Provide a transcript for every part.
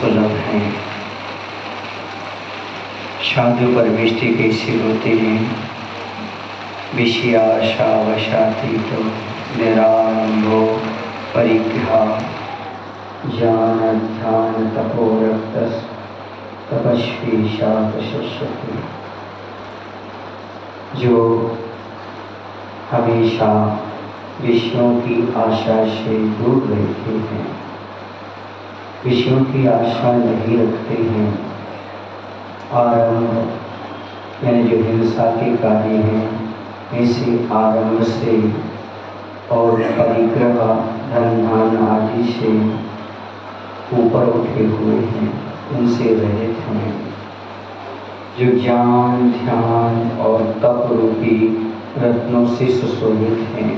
सुलभ हैं। साधु परमेष्टि कैसे होते हैं? विषयाशावशातीतो निरारंभो परिग्रहा ज्ञान ध्यान तपोरक्तस् तपस्वी शातशस्यति। जो हमेशा विषयों की आशा से दूर रहते हैं, विषयों की आशा नहीं रखते हैं, आरंभ यानी जो हिंसा के कार्य हैं ऐसे आरंभ से और परिग्रह धन धान आदि से ऊपर उठे हुए हैं, उनसे रहित हैं। जो ज्ञान ध्यान और तप रूपी रत्नों से सुशोभित हैं,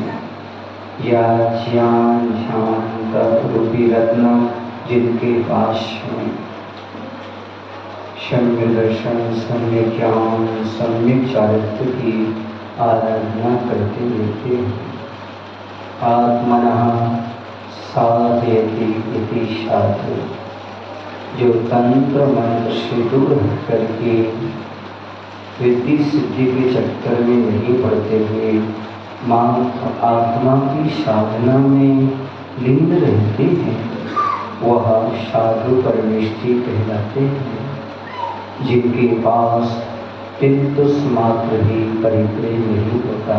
या ज्ञान ध्यान तप रूपी रत्न जिनके पास हैं, सम्यक दर्शन सम्यक ज्ञान सम्यक चारित्र की आराधना करते रहते हैं। आत्मनः साधयति इति साधु। जो तंत्र मंत्र से दूर करके वृत्ति सिद्धि के चक्कर में नहीं पड़ते हुए मात्र आत्मा की साधना में लीन रहते हैं, वह साधु परमेष्टि कहलाते हैं। जिनके पास तिलतुष मात्र ही परिग्रह नहीं होता,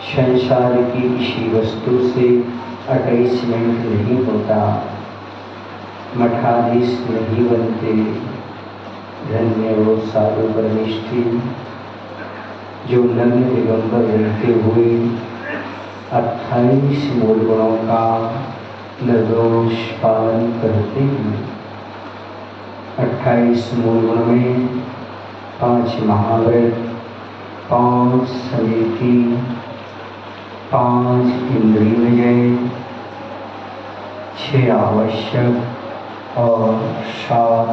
संसार की किसी वस्तु से अटैचमेंट नहीं होता, मठाधीश नहीं बनते। धन्य वो साधु परमेष्टि जो नग्न दिगंबर रहते हुए 28 मूल गुणों का निर्दोष पालन करते हैं। 28 मूल गुण में 5 महाव्रत, 5 समिति, 5 इंद्रिय विजय, 6 आवश्यक और 7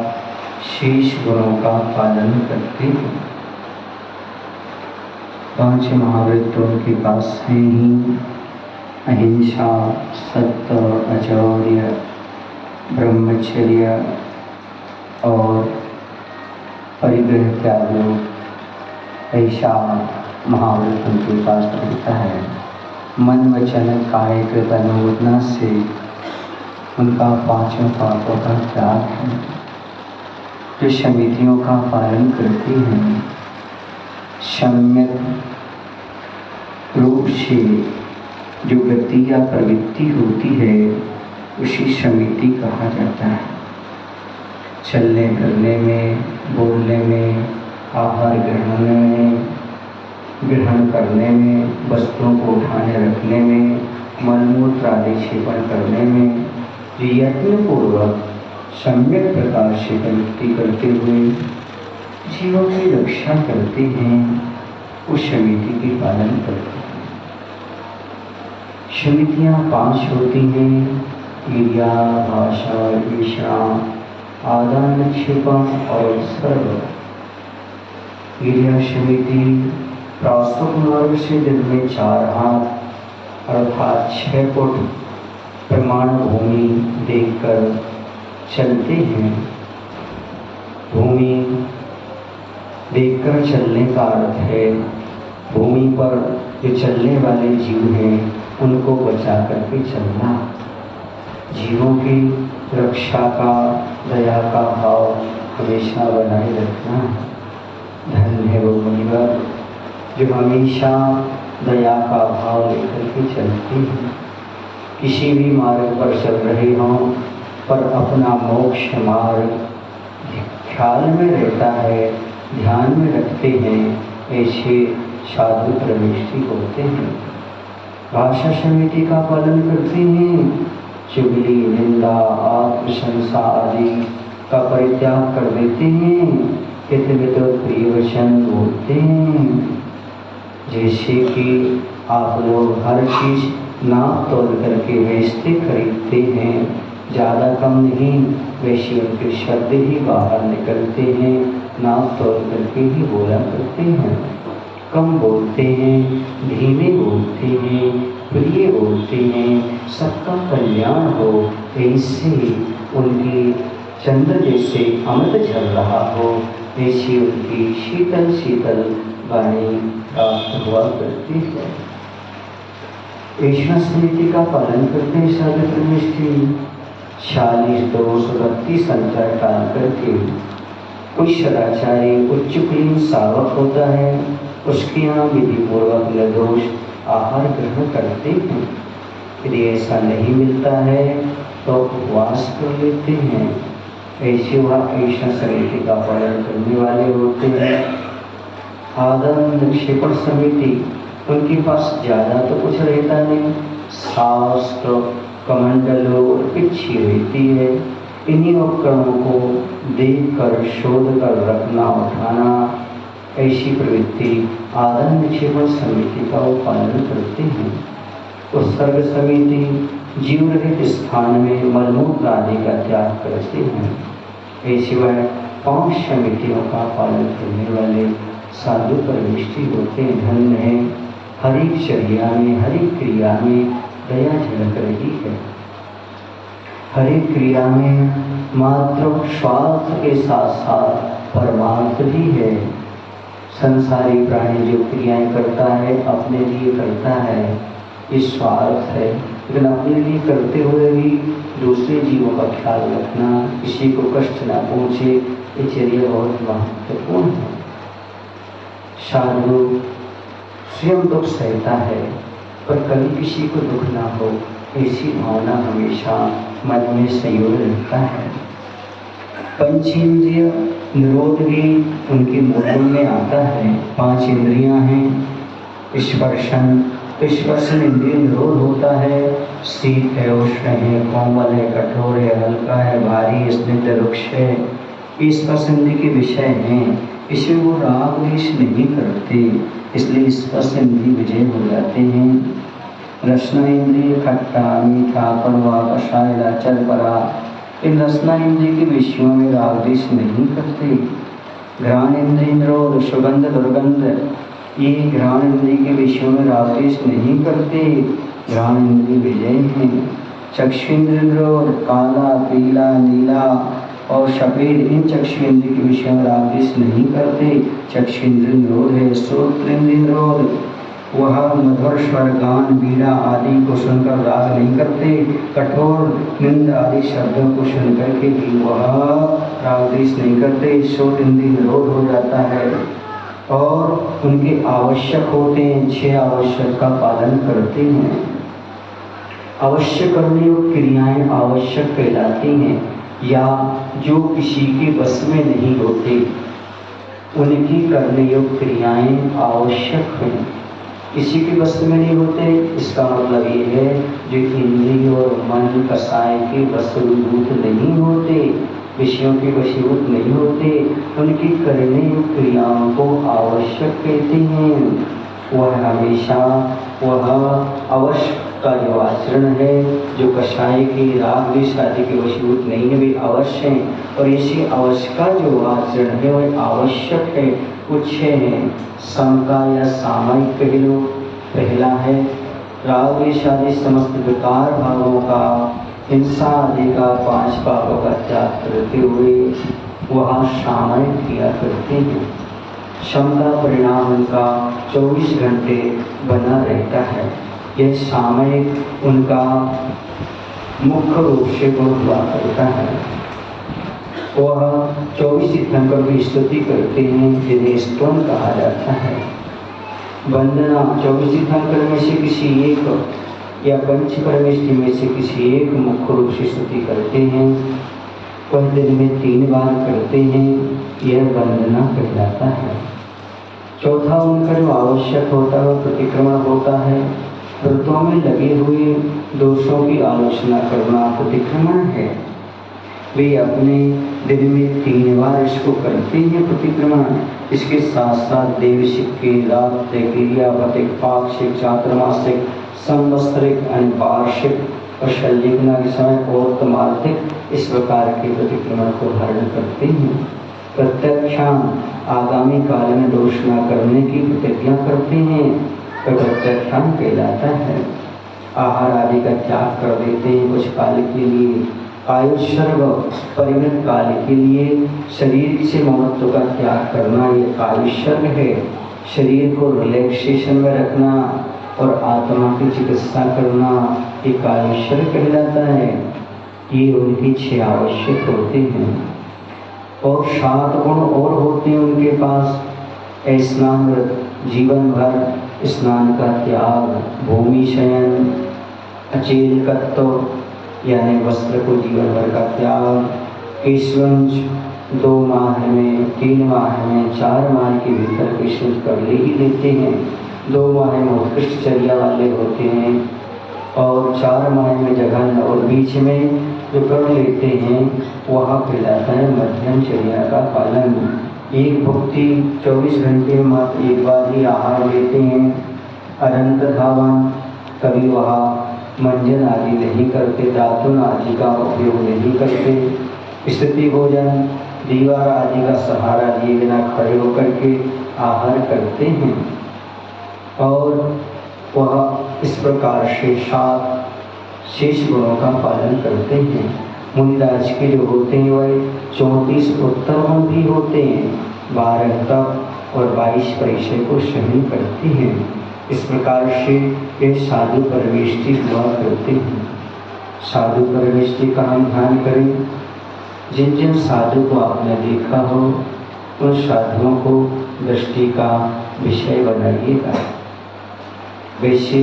शेष गुणों का पालन करते हैं। 5 महाव्रत तो उनके पास है ही, अहिंसा, सत्य, आचौर्य, ब्रह्मचर्य और परिग्रह त्याग, ऐसा महाव्रत उनके पास रहता है। मन वचन काय कृत अनुमोदना से उनका 5 पापों का त्याग है। जो समितियों का पालन करती हैं, सम्यक रूप से जो गति या प्रवृत्ति होती है उसी समिति कहा जाता है। चलने फिरने में, बोलने में, आहार ग्रहण करने में, वस्तुओं को उठाने रखने में, मलमूत्र आदि क्षेपण करने में यत्नपूर्वक सम्यक प्रकार से प्रवृत्ति करते हुए जीवों की रक्षा करते हैं, उस समिति के पालन करते हैं। समितियाँ 5 होती हैं: क्रिया, भाषा, ईर्ष्या, आदान निक्षेपण और सर्व। क्रिया समिति प्रास्तुत मार्ग से दिन में 4 हाथ अर्थात 6 फुट प्रमाण भूमि देखकर चलते हैं। भूमि देखकर चलने का अर्थ है भूमि पर जो चलने वाले जीव हैं उनको बचा करके चलना, जीवों की रक्षा का, दया का भाव हमेशा बनाए रखना। धन्य है वो मुनिवर जो हमेशा दया का भाव लेकर के चलते हैं। किसी भी मार्ग पर चल रहे हों पर अपना मोक्ष मार्ग ख्याल में रहता है, ध्यान में रखते हैं, ऐसे साधु परमेष्टि होते हैं। भाषा समिति का पालन करते हैं। चुगली, निंदा, आत्मशंसा आदि का परित्याग कर देते हैं। हितमित प्रिय वचन बोलते हैं। जैसे कि आप लोग हर चीज नाप तोल करके बेचते खरीदते हैं, ज़्यादा कम नहीं, वैसे उनके शब्द ही बाहर निकलते हैं, नाप तोल करके ही बोला करते हैं। कम बोलते हैं, धीमे बोलते हैं, प्रिय बोलते हैं, सबका कल्याण हो ऐसे उनकी चंद्र जैसे अमृत झल रहा हो, ऐसी उनकी शीतल शीतल वाणी प्राप्त हुआ करती है। ऐसा समिति का पालन करते हैं साधु परमेष्ठी। 40 दोष 32 संचार टाल करके कोई सदाचारी उच्च कुलीन सावक होता है, उसके यहाँ विधि पूर्वक निर्दोष आहार ग्रहण करते हैं। यदि ऐसा नहीं मिलता है तो उपवास कर लेते हैं। ऐसे वह ऐसा समिति का पालन करने वाले होते हैं। आदम निक्षेपण समिति, उनके पास ज़्यादा तो कुछ रहता नहीं, शास्त्र कमंडलों और पिच्छी रहती है। इन्हीं उपकरणों को देख कर शोध कर रखना उठाना, ऐसी प्रवृत्ति आदम निक्षेपण समिति का वो पालन करते हैं। उस सर्ग समिति जीव रहित स्थान में मलमूत्र आदि का त्याग करते हैं। ऐसे वह 5 समितियों का पालन करने वाले साधु परमेष्ठी होते हैं। धन्य है, हर एक चर्या में हर एक क्रिया में दया झलक रही है। हर एक क्रिया में मात्र स्वार्थ के साथ साथ परमार्थ भी है। संसारी प्राणी जो क्रियाएं करता है अपने लिए करता है, ये स्वार्थ है, लेकिन अपने लिए करते हुए भी दूसरे जीवों का ख्याल रखना, किसी को कष्ट ना पहुँचे, ये चर्या बहुत महत्वपूर्ण है। साधु स्वयं दुख सहता है पर कभी किसी को दुख ना हो, ऐसी भावना हमेशा मन में संयोग रहता है। पंचेंद्रिय निरोध भी उनके मूल में आता है। 5 इंद्रियां हैं। स्पर्शन, तो स्पर्शन इंद्रिय निरोध होता है। शीत है, उष्ण है, कोमल है, कठोर है, हल्का है, भारी, स्निग्ध, रुक्ष है, इस स्पर्श के विषय हैं। इसमें वो राग द्वेष नहीं करते, इसलिए स्पर्श इंद्रिय विजय हो जाते हैं। रसना इंद्रिय खट्टा मीठा कड़वा कषाय लाचार परा, इन रसना इंद्रिय के विषयों में राग द्वेष नहीं करते। घ्राण इंद्रिय निरोध सुगंध दुर्गंध, ये घ्राण इंद्रिय के विषयों में राग द्वेष नहीं करते, घ्राण इंद्रिय विजय हैं। चक्षुन्द्रिय निरोध काला पीला नीला और सफेद, इन चक्षुन्द्रिय के विषयों में राग द्वेष नहीं करते, चक्षुन्द्रिय निरोध है। श्रोत्रेंद्रिय निरोध, वह मधुर स्वर गान बीड़ा आदि को सुनकर राग नहीं करते, कठोर निंद आदि शब्दों को सुनकर के भी वह राग द्वेष नहीं करते। श्रोत इंद्रिय निरोध हो जाता है और उनके आवश्यक होते हैं, 6 आवश्यक का पालन करते हैं। अवश्य करने योग्य क्रियाएं आवश्यक कहलाती हैं, या जो किसी के बस में नहीं होते उनकी करने योग्य क्रियाएं आवश्यक हैं। किसी के बस में नहीं होते, इसका मतलब ये है जो इंद्रिय और मन कसाय के वशीभूत नहीं होते, विषयों के वशीभूत नहीं होते, उनकी करने योग्य क्रियाओं को आवश्यक कहते हैं। वह हमेशा वह अवश्य का जो आचरण है, जो कषाय के राग द्वेष आदि के वशीभूत नहीं है, वे अवश्य हैं। और इसी अवश्य का जो आचरण है वह आवश्यक है। कुछ है समका या सामयिक कह लो। पहला है राग द्वेष आदि समस्त विकार भावों का, हिंसा आदि का 5 पापों का त्याग करते हुए वह सामयिक क्रिया करते हैं। शम का परिणाम उनका 24 घंटे बना रहता है। यह सामयिक उनका मुख्य रूप से हुआ करता है। वह 24 तीर्थंकर की स्तुति करते हैं, जिन्हें स्तवन कहा जाता है। वंदना 24 तीर्थंकर में से किसी एक या पंच परमेष्ठी में से किसी एक मुख्य रूप से स्तुति करते हैं। वह दिन में 3 बार करते हैं, यह वंदना कहलाता है। चौथा उनका जो आवश्यक होता है वह प्रतिक्रमण होता है। व्रतों में लगे हुए दोषों की आलोचना करना प्रतिक्रमण है। वे अपने दिन में 3 बार इसको करते हैं प्रतिक्रमण। इसके साथ साथ देवशिक के रात्रि क्रियावतिक पाक्षिक चातुर्मासिक संवत्सरिक अनवार्षिक और शल्यग्ना के समय और तमार्थिक इस प्रकार के प्रतिक्रमण को धारण करते हैं। प्रत्यक्षान आगामी काल में दोष न करने की प्रतिज्ञा करते हैं, तो प्रत्यक्षान कहलाता है। आहार आदि का त्याग कर देते हैं कुछ काल के लिए, आयुष्वर्ग परिमित काल के लिए शरीर से ममत्व का त्याग करना ये आयुष्वर्ग है। शरीर को रिलैक्सेशन में रखना और आत्मा की चिकित्सा करना ये आयुष्वर्ग कहलाता है। ये उनके 6 आवश्यक होते हैं और 7 गुण और होते हैं उनके पास। स्नान व्रत, जीवन भर स्नान का त्याग, भूमि शयन, अचेल कत्व यानी वस्त्र को जीवन भर का त्याग, केशवंश 2 माह में, 3 माह में, 4 माह के भीतर केशवंश कर ले ही लेते हैं। 2 माह में उत्कृष्टचर्या वाले होते हैं और 4 माह में जघन, और बीच में जो कर लेते हैं वह कहलाता है मध्यमचर्या का पालन। एक भुक्ति 24 घंटे में मात्र एक बार ही आहार लेते हैं। अनंत धावन, कभी वह मंजन आदि नहीं करते, दातुन आदि का उपयोग नहीं करते। स्थिति भोजन, दीवार आदि का सहारा लिए बिना खड़े होकर के आहार करते हैं और वह इस प्रकार से 7 शेष गुणों का पालन करते हैं। मुनिराज के जो होते हैं वह 34 उत्तर गुण भी होते हैं, 12 तप और 22 परिचय को सहन करते हैं। इस प्रकार से ये साधु परवेष्टि हुआ करते हैं। साधु परवेष्टि का हम ध्यान करें। जिन जिन साधु को आपने देखा हो उन साधुओं को दृष्टि का विषय बनाइएगा। वैसे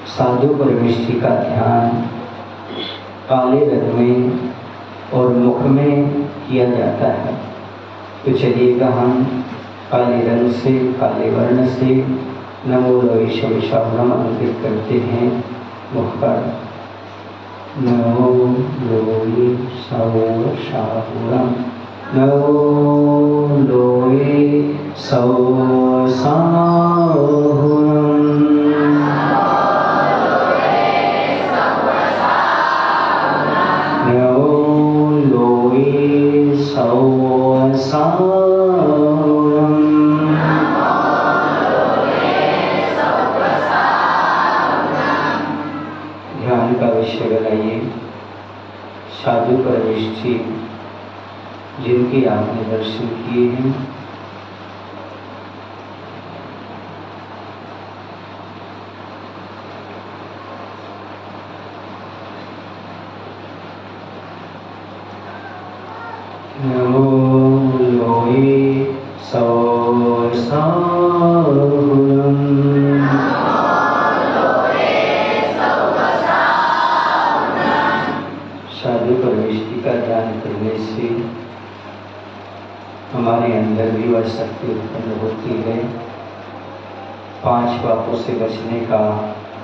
साधु परवेष्टि का ध्यान काले रंग में और मुख में किया जाता है। तो चलिएगा हम काले रंग से, काले वर्ण से नमो लोईशम अंकित करते हैं मुख पर। नमो लोई सौशाहुरम, नमो लोई सौशाहुरम, ध्यान का विषय बनाइए। साधु परवेष्टि जिनके आपने दर्शन किए हैं, नमो लोई सौसाहुरम, साधु परवेष्टि का ध्यान करने से हमारे अंदर भी वह शक्ति उत्पन्न होती है। 5 पापों से बचने का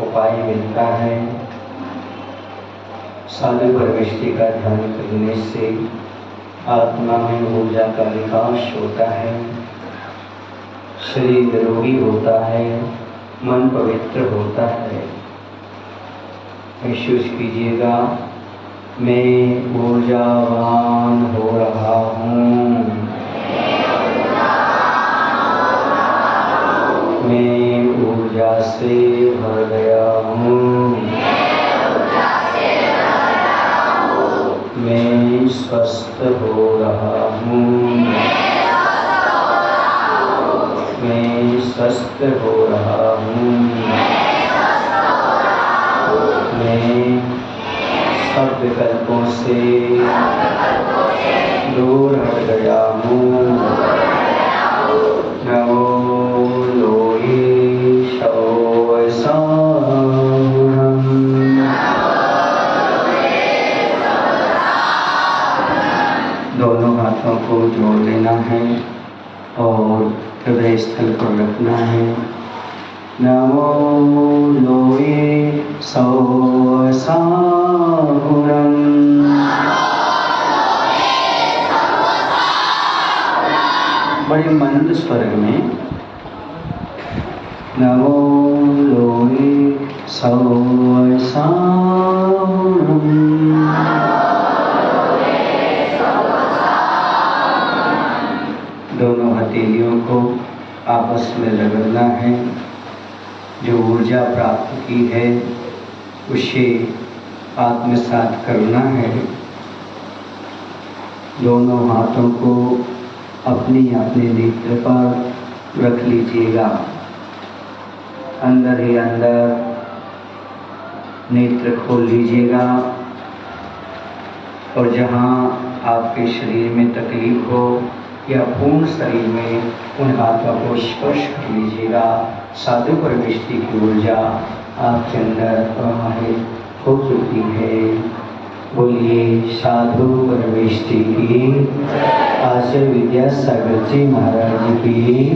उपाय मिलता है। साधु परवेष्टि का ध्यान करने से आत्मा में ऊर्जा का विकास होता है, शरीर निरोगी होता है, मन पवित्र होता है। महसूस कीजिएगा, मैं ऊर्जावान हो रहा हूँ, मैं ऊर्जा से भर गया हूँ, मैं स्वस्थ हो रहा हूँ, मैं स्वस्थ हो रहा हूँ, मैं सब विकल्पों से दूर हट गया हूँ। नमो लोई सौसाहुरम, दोनों हाथों को जोड़ लेना है और हृदय स्थल पर रखना है। नमो लोई सौसाहुरम, बड़े मंद स्वर में नमो लोई सौसाहुरम। दोनों हथेलियों को आपस में रगड़ना है। जो ऊर्जा प्राप्त की है उसे आत्मसात करना है। दोनों हाथों को अपने अपने नेत्र पर रख लीजिएगा। अंदर ही अंदर नेत्र खोल लीजिएगा और जहाँ आपके शरीर में तकलीफ हो या पूर्ण शरीर में उन हाथों को स्पर्श कर लीजिएगा। साधु परमेष्टि की ऊर्जा आपके अंदर प्रवाहित हो चुकी है। बोलिए साधु परमेष्टि की, आचार्य विद्यासागर जी महाराज की।